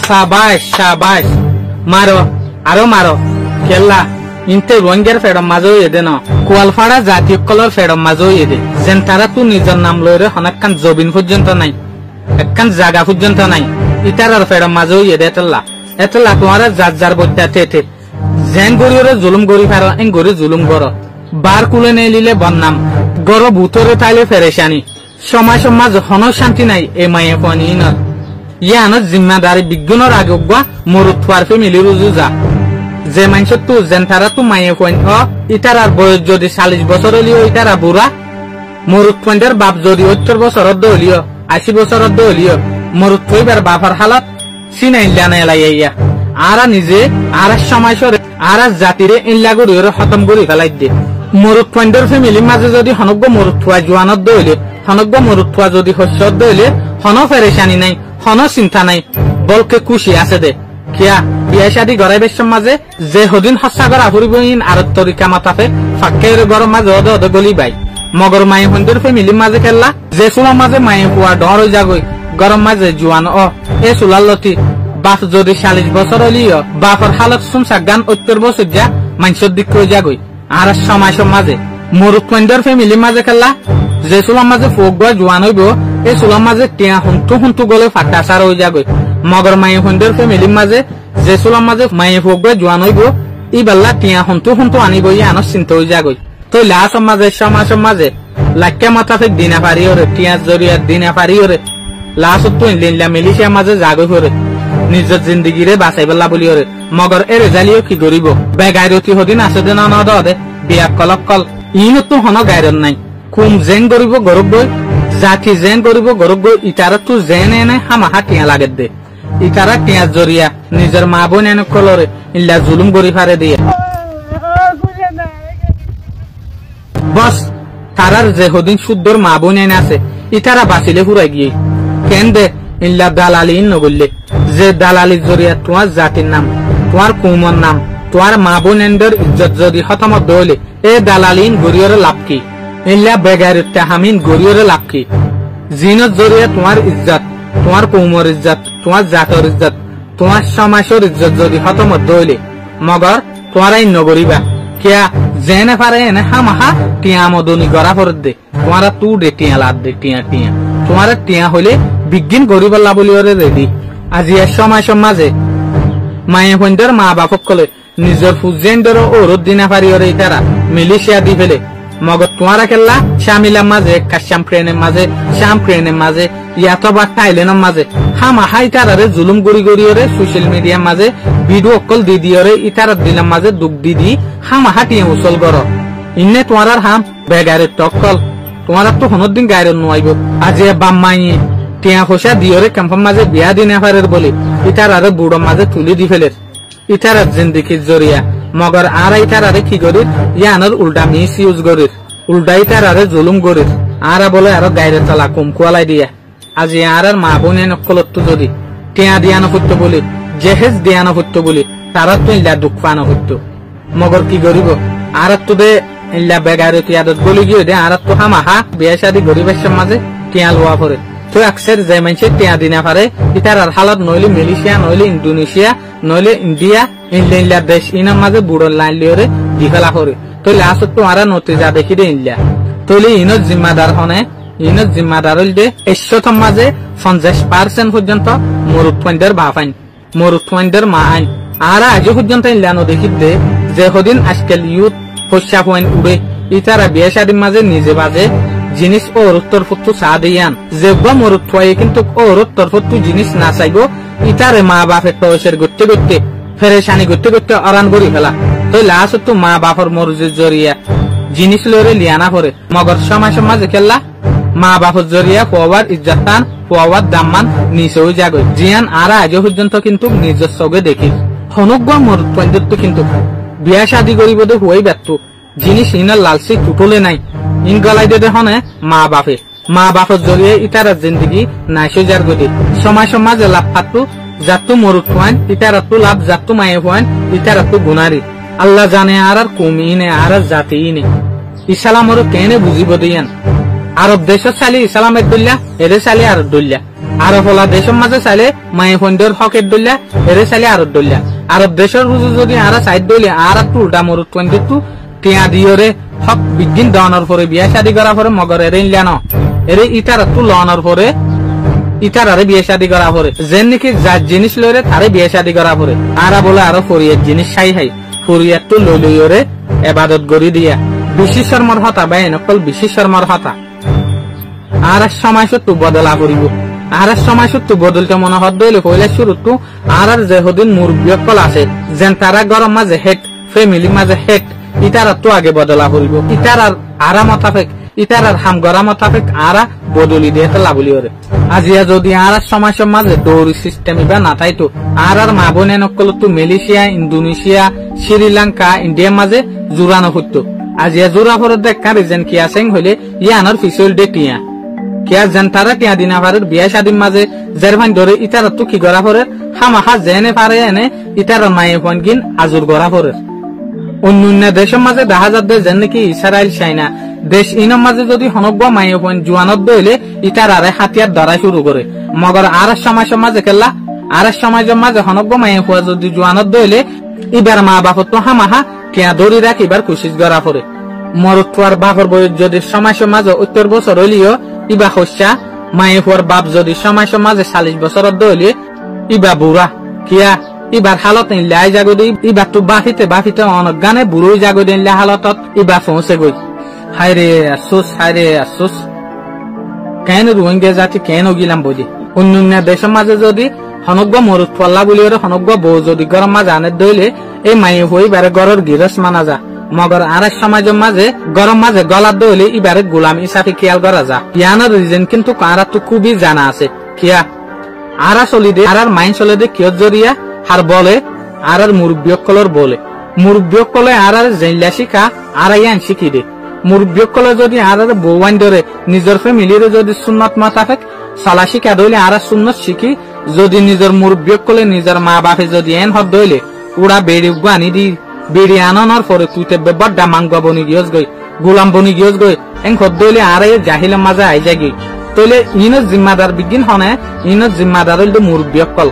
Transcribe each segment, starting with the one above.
शाबाश शाबाश मारो आरो मारो केला इनते रंगेर फेडम माजो येदे न कुवालफाड़ा जातीय कलर फेडम माजो येदे जेन तारा तू निजर नाम लयरे हनक्कान जबिन पर्यन्त नाई एक्कान जागा पर्यन्त नाई इतारार फेडम माजो येदे एतला तुम्हारा जार बद्दा थे जेन गरियरे जुलुम गरि फारो एन गरि जुलुम गर बार कुले नै लिले बदनाम गर भूतरे ताइले फेरेशानी समाज हन शांति नाई ए माये पानी न यानो जिम्मेदारी बिग्गुनर आगोगवा मरुत थुआर फेमिली रुजुजा जे मानसे तू जेन तारा तू माये कोइन अ इतारार बयस जदि 40 बছর হলিও इतारा बुरा मरुत फंडेर बाप जदि 70 বছর হলিও 80 বছর হলিও मरुत थइबार बाफार हालत सिनाइ लाना लाइया आरा निजे आरा समाजरे आरा जातिरे इनला गरियरे खतम करि फेলাই दे मरुत फंडेर फेमिली माजे जदि हनग्ग मरुत थुआ जुआनत दइले हनग्ग मरुत थुआ जदि हस्यत दइले हन फेरेशानी নাই हन चिंता নাই बलके खुशी আছে दे क्या बिया शादी गराइबे समाजे जे हदिन हस्सा करा फुरिबइन आर तरिका माताफे फाक्केर गरम माजे अद गली बाई मगर माये हंदर फेमिली माजे केला जे सुला माजे माये पुआ डर हो जागई गरम माजे जुआन अ ए सुलालती बाप जदि 40 বছর হলিও बापर हालत सुनसा गान 70 বছর जा मानसर दिक हो जागई आर समाज माजे मरुत हंदर फेमिली माजे केला जे सुला माजे फोगवा जुआन हइबो ए सुला माजे टिया हुंतु गले फाटा सार हो जागई मगर माये हंदर फेमिली माजे जे सुला माजे माये फोगवा जुआन हइबो इ बल्ला टिया हुंतु आनिबो यानो चिंता हो जागई तो ला समाज माजे लाक्के माथा फेक दिना पारी ओरे टिया जरिया दिना पारी ओरे लास्ट तो इनला मिलिशिया माजे जागई होरे निजर जिंदगी रे बासाई बल्ला बोली ओरे मगर ए रेजालियो की गरिबो बेगायरती हदिन आसे देना न दे बिया कल इनो तो हन गायरन नाई कुम जेन गरिबो गरबो जाति जेन गरिबो गरबो इतारा तू जेन एने हामा हाटिया लागे दे इतारा टिया जरिया निजर मा बोन एने कलरे इल्ला जुलुम गरि फारे दिए बस तारार जे हदिन शुद्धर मा बोन एने आसे इतारा बासिले हुराई गिए केन दे इल्ला दालाली न गल्ले जे दालाली जरिया तुम्हार जातिर नाम तुम्हार कौमर नाम तुम्हार मा बोनेंदर इज्जत जदि खत्म दले ए दालालीन गरियरे लाभ की इल्ला बेगारते हामिन गरियरे लाभ की जिनत जरिया तुम्हार इज्जत तुम्हार कौमर इज्जत तुम्हार जातर इज्जत तुम्हार समाजर इज्जत जदि खत्म दले मगर तुम्हाराई नगरिबा क्या जेने पारे एने हामाहा टिया मदनी गरा फर दे तुम्हारा तू दे टिया लाद दे टिया तुम्हारा टिया हले बिगिन गरिबल्ला बोलिओरे रेडी আজি समाज माजे माये हंदर मा बापक कले निजर फुजेंदर ओरद दिना पारिओरे इतारा मिलिशिया दी फेले मगर तुम्हारा केला शामिला माजे काश्याम फ्रेने माजे श्याम फ्रेने माजे या तो बा थाईलैंड माजे हामा हाइतारा रे जुलुम गरि ओरे सोशल मीडिया माजे वीडियो कॉल दी दिओरे इतारा दिना माजे दुख दी हामा हाटिए उसल गरो इन्ने तुम्हारा हाम बेगारे टक्कल तुम्हारा तो हनद दिन गायरे नआइबो आजे बाम्माई टिया खोशा दिओरे कैंपम माजे बिया दिना फारेर बोली इतारा रे बुड़ो माजे तुली दी फेलेर इतारा जिंदगी जरिया मगर आरा इतारा रे की गरिर यानर उल्टा मिस यूज गरिर उल्टा इतारा रे जुलुम गरिर आरा बोले आरो गायरे तला कुमकुआलाई दिया आज आरार मा बोने नक्कलत्तु जदि टिया दिया न फुट्टो बोली जेहेज दिया न फुट्टो बोली तारा तो इल्ला दुख पानो फुट्टो मगर की गरिबो आरा तो दे इल्ला बेगारे तियादत बोली गियो दे आरा तो हामा हा बिया शादी गरिबेर समाजे टिया लवा फरे तो अक्सर जे मानसे टिया दिना पारे इतारार हालत नइले मालয়েশিয়া नइले इंडोनेशिया नइले इंडिया इनला देश इना माजे बुड़ो लाइन लिओरे दिफेला करे तो लास्ट तो आरा नतिजा देखि दे इनला तोले इनो जिम्मेदार हने इनो जिम्मेदार दे 100 माजे 50% पर्यंत मरुत्वंडर बाफाइन मरुत्वंडर मा आइन आरा आज पर्यंत इनला न देखि दे जे हदिन आजकल यूथ होशा पॉइंट उड़े इतारा बिया शादी माजे निजे बाजे जिनिस और उत्तर फुट्टू सादियान जेब्बा मरुत्वाय किंतु और उत्तर फुट्टू जिनिस ना चाइबो इतारे मा बापे टयसेर गत्ते फेरेशानी गत्ते अरान गरि फेला तो लास्ट तो मा बापर मर्जिर जरिया जिनिस लरे लियाना परे मगर समाज माजे केला मा बापर जरिया फवार इज्जतान फवार दामान निसे हो जागो जियान आरा आज पर्यंत किंतु निजर सगे देखि हनुग्गा मरुत्वायदर तो किंतु बिया शादी करिबदे हुई बेत्तु जिनिस इना लालसी टुटले नाई इन गलाई दे हने मा बापर जरिए इतारा जिंदगी नाइसो जार गति समाज लाभ फातु जातु मरुत्वान इतारा तु लाभ जातु माये हुआन इतारा तु गुनारी अल्लाह जाने आरार कुमी ने आरार जाति ने इसालाम केने बुझिब दियान আরব দেশ চাইলে ইসলামের দলিয়া এরে চাইলে আরব দলিয়া আরব হলা দেশের মাঝে চাইলে মায়ে ফন্ডের হকের দলিয়া এরে চাইলে আরব দলিয়া আরব দেশের হুজুর যদি আর সাইড দলিয়া আর একটু উল্টা মরুত টু টিয়া দিয়রে হক বিজ্ঞান দেওয়ানোর পরে বিয়া শাদি করার পরে মগর এরে ইনলিয়া ন এরে ইটার একটু লওয়ানোর পরে ইটার আরে বিয়ে শাদি করা পরে যেন নাকি যার জিনিস লইরে তারে বিয়ে শাদি করা পরে আরা বলে আরো ফরিয়ার জিনিস চাই হাই ফরিয়ার তো লইরে এবাদত গড়ি দিয়া বিশেষ শর্মার হতা বা এনেকল বিশেষ শর্মার হতা আর সময় সত্য বদলা করিব আর সময় সত্য বদলতে মনে হত দইলে কইলে শুরুতো আর যে হদিন মুরব্বিয়কল আছে যেন তারা গরম মাঝে হেড ফ্যামিলি মাঝে হেড ইটার তো আগে বদলা করিব ইটার আর আরা মতাফেক ইটার আর হাম গড়া মতাফেক আরা বদলি দিয়ে লাভলি ওরে আজিয়া যদি আর সময় মাঝে দৌড়ি সিস্টেম বা না তাইতো আর মা বোনে নকল তো মালয়েশিয়া ইন্দোনেশিয়া শ্রীলঙ্কা ইন্ডিয়ার মাঝে জোরানো হতো আজিয়া জোরা ফরে দেখা রিজন কি আছে হইলে ইয়ানোর ফিসল ডে টিয়া কিয়া যেন তারা টিয়া দিনা পারের বিয়া শাদির মাঝে জেরভান ধরে ইটার তো কি গড়া ফরে হামাহা জেনে পারে এনে ইটার মায়ে ফোন গিন আজুর গড়া ফরে অন্য দেশের মাঝে দেখা যাবে যেন নাকি ইসরায়েল চাইনা দেশ ইনর মাঝে যদি হনব্ব মায়ে ফোন জুয়ানত দইলে ইটার আরে হাতিয়ার ধরা শুরু করে মগর আর সমাজের মাঝে কেলা আর সমাজের মাঝে হনব্ব মায়ে ফোয়া যদি জুয়ানত দইলে ইবার মা বাপর তো হামাহা টিয়া দড়ি রাখি এবার কুশিস গড়া ফরে মরুয়ার বাপর বয়স যদি সমাজের মাঝে 70 বছর হইলিও ইবা হস্যা মায়ে ফোয়ার বাপ যদি সমাজের মাঝে 40 বছর দইলে ইবা বুড়া কিয়া ইবার হালত লাই জাগো দি ইবার তো বাফিতে অনেক গানে বুড়োই জাগো দিন হালতত ইবা পৌঁছে গই হায়রে আফসোস কেন রোহিঙ্গা জাতি কেন গিলাম বলি অন্য দেশের মাঝে যদি হনগ্য মরুত পল্লা বলি ওরে হনগ্য বউ যদি গরম মাঝে আনে দইলে এই মায়ে হই বারে গরর গিরস মানা যা মগর আর সমাজের মাঝে গরম মাঝে গলার দইলে ইবারে গোলাম ইসাফি খেয়াল করা যা ইয়ানোর রিজন কিন্তু কারা তো খুবই জানা আছে কিয়া আরা চলি দে আর মাইন চলে দে কিয় জরিয়া আর বলে আর মুরব্বিয়কলর বলে মুরব্বিয়কলে আর জেনলা শিখা আর ইয়ান শিখি দে মুরব্বিয়কলে যদি আর বউয়ান ধরে নিজের ফ্যামিলির যদি সুন্নত মাতাফেক সালা শিখা দইলে আর সুন্নত শিখি যদি নিজের মুরব্বিয়কলে নিজের মা বাপে যদি এন হদ দইলে উড়া বেড়ি আনি দি বেড়ি আনানোর পরে তুইতে বড্ডা মাংবা বনি গিয়স গই গোলাম বনি গিয়স গই এন হদ দইলে আর জাহিলের মাঝে আই যাগি তইলে ইনত জিম্মাদার বিজ্ঞান হনে ইনত জিম্মাদার হইল মুরব্বিয়কল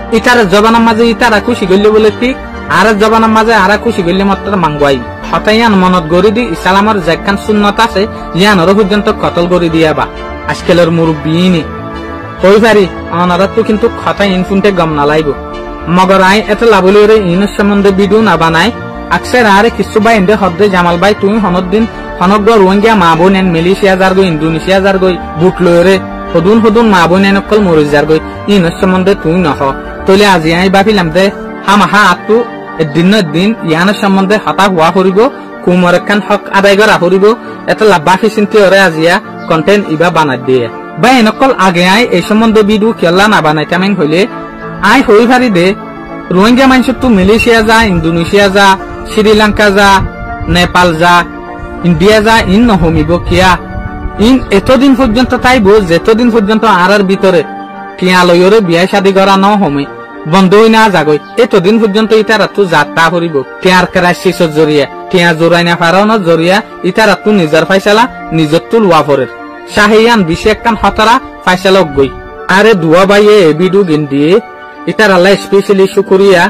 ইটার জবানের মাঝে ইটারা খুশি গইলে বলে ঠিক আর জবানের মাঝে আর খুশি গইলে মাত্র মাংবাই হতাইয়ান মনত গড়ি দি ইসলামের যেখান সুন্নত আছে ইয়ানোর পর্যন্ত কতল গড়ি দিয়া বা আজকালের মুরব্বী হই পারি অনারা তো কিন্তু হতাই ইনফুনটে গম না লাইব মগর আই এত লাভলি ইনের সম্বন্ধে ভিডিও না বানাই আকসের আরে কিছু বাই এন্ডে হদ্দে জামাল ভাই তুমি হনদ দিন হনগ্য রোহিঙ্গা মা বোন এন মালয়েশিয়া যার গই ইন্দোনেশিয়া যার গই বুট লয়রে হদুন মা বোন এন অকল মরে যার গই ইনের সম্বন্ধে তুমি নহ তইলে আজি আই ভাবিলাম দে হামাহা আতু দিন ইয়ানোর সম্বন্ধে হতা হওয়া করিব কুমর একখান হক আদায় করা করিব এত লাভবাফি চিন্তি হরে আজিয়া কন্টেন্ট ইবা বানাই দিয়ে বা এনেকল আগে আই এই সম্বন্ধে ভিডিও কেলা না বানাইতামেন হইলে আই হই ভারি দে রোহিঙ্গা মানুষ তো মালয়েশিয়া যা ইন্দোনেশিয়া যা শ্রীলঙ্কা যা নেপাল যা ইন্ডিয়া যা ইন নহমিব কিয়া ইন এতদিন পর্যন্ত তাইব যেতদিন পর্যন্ত আর ভিতরে টিয়া লইরে বিয়া শাদি করা ন হমি বন্ধ হই না যাগই এতদিন পর্যন্ত ইটারা তো যাত্রা করিব টিয়ার ক্রাইসিসের জরিয়া টিয়া জোরাই না ফারানোর জরিয়া ইটারা তো নিজের ফাইসালা নিজের তো লওয়া পরের শাহিয়ান বিশে একখান হতারা ফাইসালা গই আরে দুয়া বাইয়ে ভিডিও গিন দিয়ে ইটার আল্লাহ স্পেশালি শুকরিয়া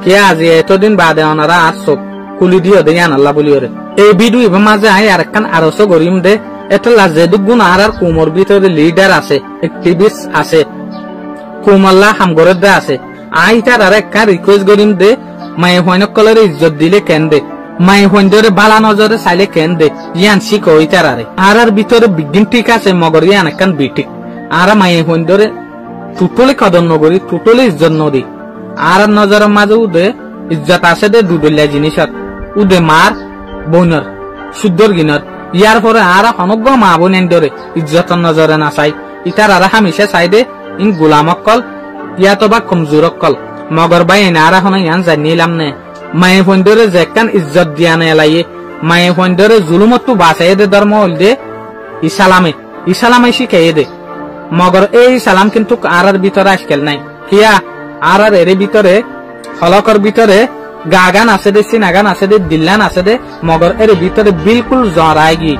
কে আজি এতদিন বাদে ওনারা আর সব কুলি দিও দেয়ান আল্লাহ বলি ওরে এই ভিডিও এবার মাঝে আই আর একখান আরো গরিম দে এটা লাজেদুক গুণ আর কুমর ভিতরে লিডার আছে অ্যাক্টিভিস্ট আছে কুমাল্লা হামগরের দে আছে আই তার আর একখান রিকোয়েস্ট গরিম দে মায়ে হইনক কলের ইজ্জত দিলে কেন দে মায়ে হইন ধরে বালা নজরে চাইলে কেন দে ইয়ান শিখো ইটার আরে আর ভিতরে বিজ্ঞান ঠিক আছে মগর ইয়ান একখান বিঠিক আর মায়ে হইন ধরে টুটলে কদর নগরী টুটলে ইজ্জত নদী আর নজরের মাঝে উদে ইজ্জত আছে দে দুদলিয়া জিনিসত উদে মার বোনর শুদ্ধর গিনর ইয়ার পরে আর সমগ্র মা বোন ধরে ইজ্জতর নজরে না চাই ইটার আর হামিশা চাই দে ইন গোলামক কল ইয়াতো বা কমজোরক কল মগর বাই এনে আর এখন ইয়ান জানিলাম নে মায়ে ফোন ধরে যেখান ইজ্জত দিয়া নে লাইয়ে মায়ে ফোন ধরে জুলুমত বাঁচাই দে ধর্ম হল দে ইসালামে শিখাই দে মগর এই সালাম কিন্তু আর ভিতরে আজকাল নাই কিয়া আর এর ভিতরে হলকর ভিতরে গাগান আছে দে সিনাগান আছে দে দিল্লান আছে দে মগর এর ভিতরে বিলকুল জরাই গি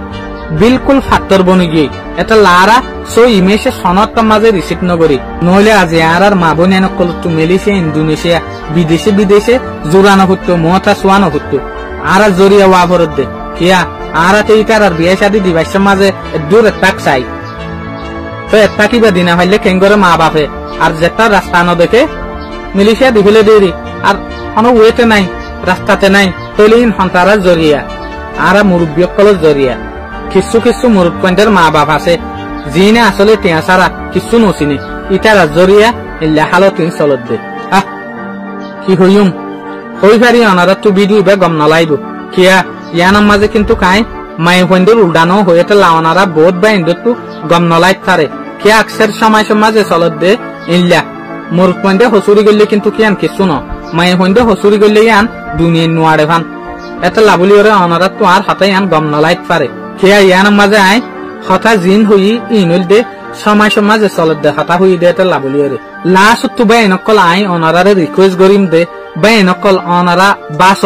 বিলকুল ফাত্তর বনি গিয়ে এটা লারা সো ইমেশে সনত মাঝে রিসিভ নগরী নইলে আজি আর মা বোন কল তু মালয়েশিয়া ইন্দোনেশিয়া বিদেশে বিদেশে জোরানো হতো মহতা সোয়ানো হতো আর জরিয়া ওয়া ভরত দে কিয়া আর ইটার আর বিয়ে শাদী দিবাসের মাঝে দূর একটা চাই তো একটা কিবা দিনা হইলে কেঙ্গরে মা বাপে আর যেটা রাস্তা ন দেখে মালয়েশিয়া দিবলে দেরি আর কোনো ওয়েতে নাই রাস্তাতে নাই তৈলে সন্তারা জরিয়া আর মুরব্বীসকলের জরিয়া কিছু কিছু মুরব্বীদের মা বাপ আছে যিনি আসলে টিয়া ছাড়া কিছু নচিনে ইটার জরিয়া এলে হালত চলত দে কি হইম হই পারি অনারা তো বিদু ইবা গম নলাইব কিয়া ইয়ানার মাঝে কিন্তু কাই মাই হইন্দর উল্টানো হয়েতে লাওনারা বহুত বা ইন্দু গম নলাই পারে কিয়া আকসের সময় মাঝে চলত দে ইল্লা মুরব্বীদের হসুরি গেলে কিন্তু কিয়ান কিছু ন মাই হইন্দর হসুরি গেলে ইয়ান দুনিয়া নোয়ারে ভান এটা লাবলি ওরে অনারা তো আর হাতে ইয়ান গম নলাই পারে কিয়া ইয়ানার মাঝে আই হতা জিন হই ইনুল দে সময় মাঝে চলত দে হতা হই দে এটা লাবলি ওরে লাস্ট তো বা এনকল আই অনারারে রিকোয়েস্ট করিম দে বা এনকল অনারা বাস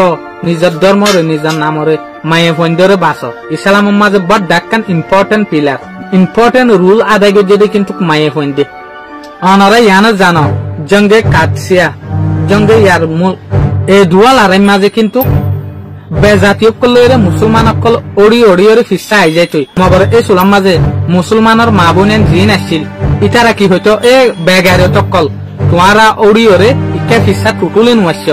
নিজের ধর্মরে নিজের নামরে মায়ে ফন্দরে বাস ইসলামের মাঝে বড় ডাক্কান ইম্পর্টেন্ট পিলার ইম্পর্টেন্ট রুল আদায় করে যদি কিন্তু মায়ে ফন্দে অনারা ইয়ানো জানো জঙ্গে কাটসিয়া জঙ্গে ইয়ার মূল এই দুয়াল আড়াই মাঝে কিন্তু বেজাতীয় কলরে মুসলমান অকল ওড়ি ওড়িয়রে ফিসা আই যায় তুই মগর এই সুলাম মাঝে মুসলমানের মা বোনেন জিন আসছিল ইতারা কি হইতো এ বেগারে তকল তোমারা ওড়িয়রে ইকা ফিসা টুটুলে নুয়াস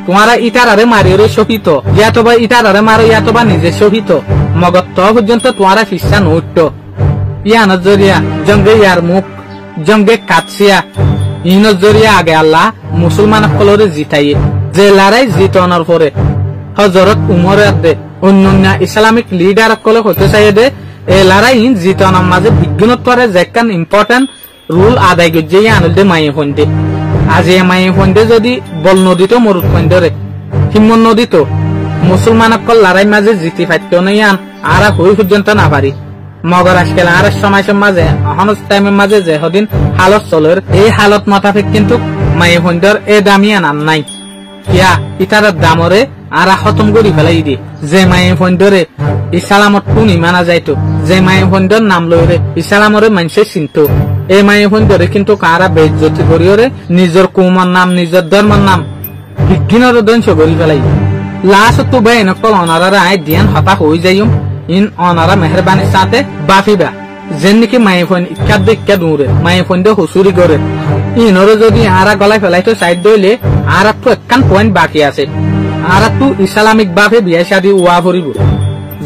তোমারা ইতারারে মারিয়রে শহীদ ইয়াতো বা ইতারারে মারো ইয়াতো বা নিজে শহীদ মগর তো পর্যন্ত তোমারা ফিসা নৌট ইয়ানোর জরিয়া জঙ্গে ইয়ার মুখ জঙ্গে কাটসিয়া ইনোর জরিয়া আগে আল্লাহ মুসলমান অকলরে জিতাইয়ে যে লড়াই জিতনের পরে হযরত উমরের দে অন্যান্য ইসলামিক লিডার কলে হতে চাই দে এ লড়াই জিতনের মাঝে বিজ্ঞানত্বরে যেকান ইম্পর্টেন্ট রুল আদায় গজ্জে আনল দে মায়ে ফন্দে আজ এ মায়ে ফন্দে যদি বল নদীতো মরুত ফন্দরে হিম্মন নদীতো মুসলমান কল লড়াই মাঝে জিতি ফাইতো নয়ান আর হই পর্যন্ত না পারি মগর আজকাল আর সময় মাঝে অহনস টাইমের মাঝে যে হদিন হালত চলের এই হালত মোতাবেক কিন্তু মায়ে ফন্দর এ দামিয়ান আন নাই কিয়া ইতার দামরে আর খতম করি ফেলাই দি যে মায়ে ফন্দরে ইসলামত টুনি মানা যাইতো যে মায়ে ফন্দর নাম লইরে ইসলামরে মানুষে চিনত এই মায়ে ফন্দরে কিন্তু কারা বেজ্জতি করিওরে নিজের কৌমার নাম নিজের ধর্মের নাম বিজ্ঞানের ধ্বংস করি ফেলাই লাস্ট তো বে নকল অনারা আই দিয়ান হতা হই যাইম ইন অনারা মেহরবানির সাথে বাফিবা যেন নাকি মায়ে ফোন ইক্কাদ ইক্কা দূরে মায়ে ফোন দিয়ে হুসুরি করে ইনরে যদি আরা গলায় ফেলাইতো সাইড দইলে আর একটু একখান পয়েন্ট বাকি আছে আর একটু ইসলামিক ভাবে বিয়ে শাদী ওয়া ভরিব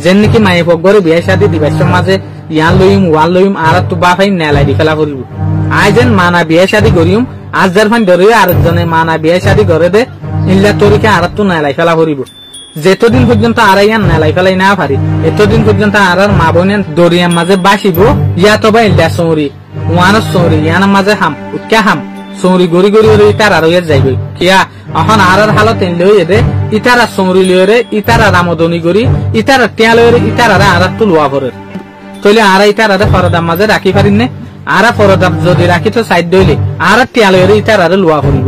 যেন নাকি মায়ে ফগরে বিয়ে শাদী দিবাসের মাঝে ইয়ান লইম ওয়াল লইম আর একটু বাফাই নেলাই দি ফেলা ভরিব আই যেন মানা বিয়ে শাদী করিম আজ যার ফান ধরে আরেকজনে মানা বিয়ে শাদী করে দে ইল্লা তরিকে আর একটু নেলাই ফেলা ভরিব যেতদিন পর্যন্ত আর ইয়ান নেলাই ফেলাই না পারি এতদিন পর্যন্ত আর মা বোনের দরিয়ার মাঝে বাসিব ইয়াতো বা ইল্লা সৌরি ওয়ানো সৌরি ইয়ানের মাঝে হাম উৎকা হাম সৌরি গড়ি গড়ি ওরে ইতার আর ইয়ার যাইব কিয়া এখন আর হালত এনলে দে ইতারা সৌরি লিওরে ইতারা রামদনি গড়ি ইতারা টিয়া লইরে ইতারা আর একটু লোয়া ভরে তইলে আর ইতার আর ফরদার মাঝে রাখি পারিন নে আর ফরদার যদি রাখি তো সাইড দইলে আর টিয়া লইরে ইতার আর লোয়া ভরিব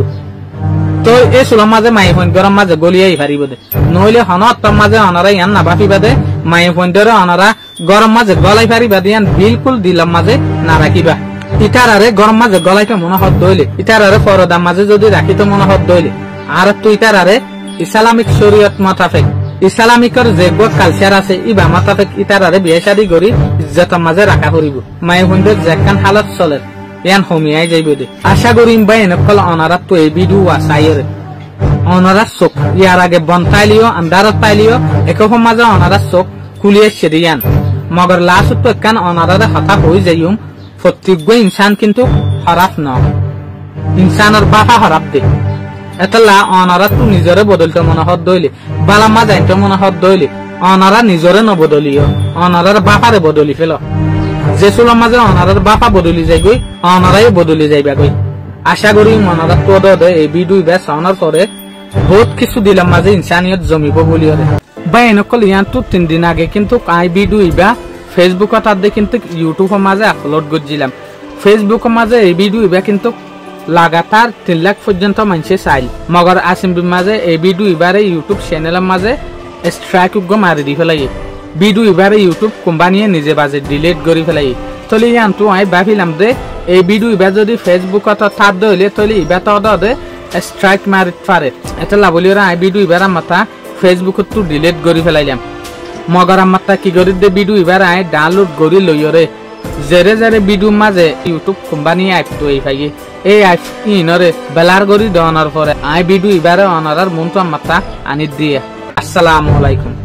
তো এই সুলাম মাঝে মাই ফোন গরম মাঝে গলিয়াই পারিব দে নইলে হনত মাঝে অনারা ইয়ান না বাপিবা দে মাই ফোন ধরে অনারা গরম মাঝে গলাই পারিবা দিয়ান বিলকুল দিলাম মাঝে না রাখিবা ইতারারে গরম মাঝে গলাইতে মনে হত দইলে ইতারারে ফরদার মাঝে যদি রাখিতে মনে হত দইলে আর তুই ইতারারে ইসলামিক শরীয়ত মোতাবেক ইসলামিকর যে কালচার আছে ইবা মোতাবেক ইতারারে বিয়ে শাদী করি ইজ্জতের মাঝে রাখা করিব মাই ফোন ধরে যেখান হালত চলে ইয়ান হমিয়াই যাইব দে আশা করিম বা এনেকল অনারা তো এই ভিডিও আসাইরে অনারা চোখ ইয়ার আগে বন্তাইলিও আন্দারত পাইলিও একম মাঝে অনারা চোখ খুলিয়ে সেদিয়ান মগর লাস্ট তো একখান অনারারে হতা হয়ে যাইম প্রত্যেক ইনসান কিন্তু হরাফ ন ইনসানের বাপা হরাফ দে এতলা অনারা তো নিজরে বদলতে মনে হত দইলে বালামা যাইতে মনে হত দইলে অনারা নিজরে নবদলিও অনারার বাপারে বদলি ফেল যে চুলার মাঝে অনারার বাপা বদলি যাই গই অনারাই বদলি যাইবা গই আশা করি অনারা তো দে এই ভিডিও বেশ অনার করে বহুত কিছু দিলাম মাঝে ইনসানিয়ত জমিব বলি ওরে বা এনেকল ইয়ান তো 3 দিন আগে কিন্তু আই ভিডিও ইবা ফেসবুকত আদে কিন্তু ইউটিউবের মাঝে আপলোড করছিলাম ফেসবুকের মাঝে এই ভিডিও ইবা কিন্তু লাগাতার 3 লাখ পর্যন্ত মানুষে চাইল মগর আসিম মাঝে এই ভিডিও ইবারে ইউটিউব চ্যানেলের মাঝে স্ট্রাইক মারি দি ফেলাই ভিডিও এবারে ইউটিউব কোম্পানিয়ে নিজে বাজে ডিলিট করে ফেলাই তলে আনতো আই ভাবিলাম দে এই ভিডিও এবার যদি ফেসবুকত থাপ দইলে তলে এবার তো দে স্ট্রাইক মারিত পারে এটা লাভলি ওরা আই ভিডিও এবার মাথা ফেসবুকত তো ডিলিট করে ফেলাইলাম মগর মাথা কি করি দে ভিডিও এবার আই ডাউনলোড করে লইরে জেরে জেরে ভিডিও মাঝে ইউটিউব কোম্পানি অ্যাপ তো এই ভাই এই অ্যাপ ইনরে বেলার গরি দনার পরে আই ভিডিও এবারে অনারার মন তো মাথা আনি দিয়ে আসসালামু আলাইকুম।